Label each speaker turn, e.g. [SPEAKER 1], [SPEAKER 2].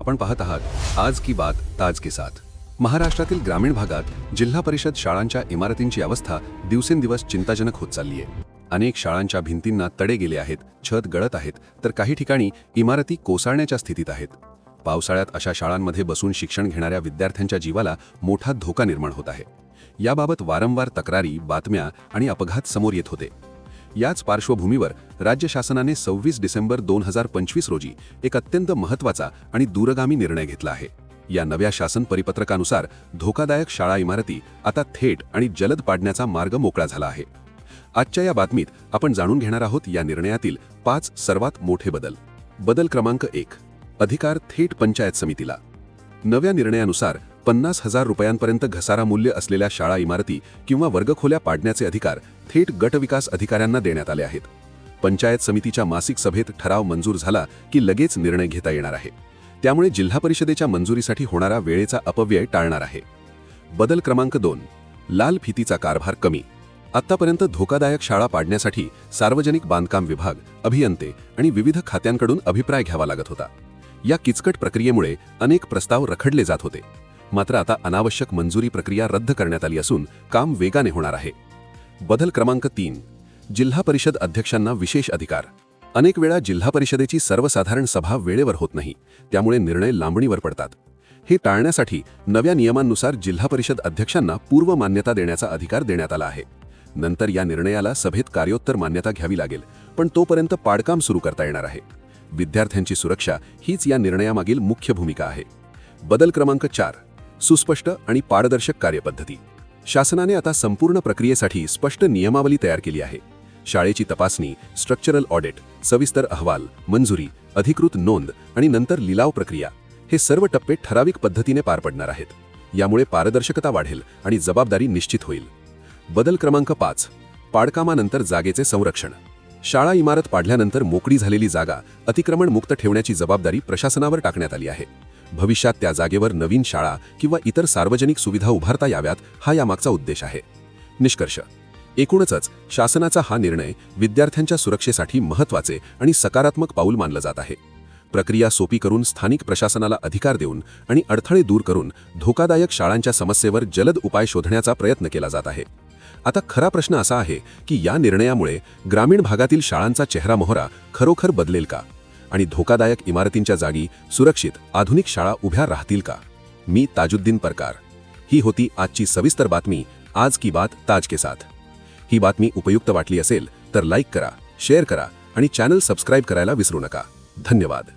[SPEAKER 1] आपण पाहत आहात आज की बात ताज के साथ। महाराष्ट्रातील ग्रामीण भागात जिल्हा परिषद शाळांच्या इमारतींची अवस्था दिवसेंदिवस चिंताजनक होत चालली आहे। अनेक शाळांच्या भिंतींना तडे गेले आहेत, छत गळत आहेत, तर काही ठिकाणी इमारती कोसळण्याच्या स्थितीत आहेत। पावसाळ्यात अशा शाळांमध्ये बसून शिक्षण घेणाऱ्या विद्यार्थ्यांच्या जीवाला मोठा धोका निर्माण होत आहे। याबाबत वारंवार तक्रारी, बातम्या आणि अपघात समोर येत होते। याच पार्श्वभूमीवर राज्य शासनाने 26 डिसेंबर 2025 रोजी एक अत्यंत महत्त्वाचा आणि दूरगामी निर्णय घेतला आहे। या नव्या शासन परिपत्रकानुसार धोकादायक शाळा इमारती आता थेट आणि जलद पाडण्याचा मार्ग मोकळा झाला आहे। आजच्या या बातमीत आपण जाणून घेणार आहोत या निर्णयातील 5 सर्वात मोठे बदल। बदल क्रमांक 1, अधिकार थेट पंचायत समितीला। नव्या निर्णयानुसार 50,000 रुपयांपर्यंत घसारा मूल्य असलेल्या शाळा इमारती किंवा वर्गखोल्या पाडण्याचे अधिकार थेट गटविकास अधिकाऱ्यांना देण्यात आले आहेत। पंचायत समितीच्या मासिक सभेत ठराव मंजूर झाला की लगेच निर्णय घेता येणार आहे। त्यामुळे जिल्हा परिषदेच्या मंजुरीसाठी होणारा वेळेचा अपव्यय टाळणार आहे। बदल क्रमांक 2, लाल फितीचा कारभार कमी। आतापर्यंत धोकादायक शाळा पाडण्यासाठी सार्वजनिक बांधकाम विभाग, अभियंते आणि विविध खात्यांकडून अभिप्राय घ्यावा लागत होता। या किचकट प्रक्रियेमुळे अनेक प्रस्ताव रखडले जात होते। मात्र आता अनावश्यक मंजुरी प्रक्रिया रद्द करण्यात आली असून काम वेगाने होणार आहे। बदल क्रमांक 3, जिल्हा परिषद अध्यक्षांना विशेष अधिकार। अनेक वेळा जिल्हा परिषदेची सर्वसाधारण सभा वेळेवर होत नाही, त्यामुळे निर्णय लांबणीवर पडतात। हे टाळण्यासाठी नव्या नियमांनुसार जिल्हा परिषद अध्यक्षांना पूर्व मान्यता देण्याचा अधिकार देण्यात आला आहे। नंतर या निर्णयाला सभेत कार्योत्तर मान्यता घ्यावी लागेल, पण तोपर्यंत पाडकाम सुरू करता येणार आहे। विद्यार्थ्यांची सुरक्षा हीच या निर्णयामागील मुख्य भूमिका आहे। बदल क्रमांक 4, सुस्पष्ट आणि पारदर्शक कार्यपद्धती। शासनाने आता संपूर्ण प्रक्रियेसाठी स्पष्ट नियमावली तयार केली आहे। शाळेची तपासणी, स्ट्रक्चरल ऑडिट, सविस्तर अहवाल, मंजुरी, अधिकृत नोंद आणि नंतर लिलाव प्रक्रिया हे सर्व टप्पे ठराविक पद्धतीने पार पडणार आहेत। यामुळे पारदर्शकता वाढेल आणि जबाबदारी निश्चित होईल। बदल क्रमांक 5, पाडकामानंतर जागेचे संरक्षण। शाळा इमारत पाडल्यानंतर मोकळी झालेली जागा अतिक्रमण मुक्त ठेवण्याची जबाबदारी प्रशासनावर टाकण्यात आली आहे। भविष्यात त्या जागेवर नवीन शाळा किंवा इतर सार्वजनिक सुविधा उभारता याव्यात, हा यामागचा उद्देश आहे। निष्कर्ष: एकूणच शासनाचा हा निर्णय विद्यार्थ्यांच्या सुरक्षेसाठी महत्त्वाचे आणि सकारात्मक पाऊल मानलं जात आहे। प्रक्रिया सोपी करून, स्थानिक प्रशासनाला अधिकार देऊन आणि अडथळे दूर करून धोकादायक शाळांच्या समस्येवर जलद उपाय शोधण्याचा प्रयत्न केला जात आहे। आता खरा प्रश्न असा आहे की या निर्णयामुळे ग्रामीण भागातील शाळांचा चेहरामोहरा खरोखर बदलेल का आणि धोकादायक इमारतींच्या जागी सुरक्षित आधुनिक शाळा उभ्या राहतील का? मी ताजुद्दीन परकार। ही होती आजची सविस्तर बातमी आज की बात ताज के साथ। ही बातमी उपयुक्त वाटली असेल तर लाईक करा, शेअर करा आणि चॅनल सबस्क्राईब करायला विसरू नका। धन्यवाद।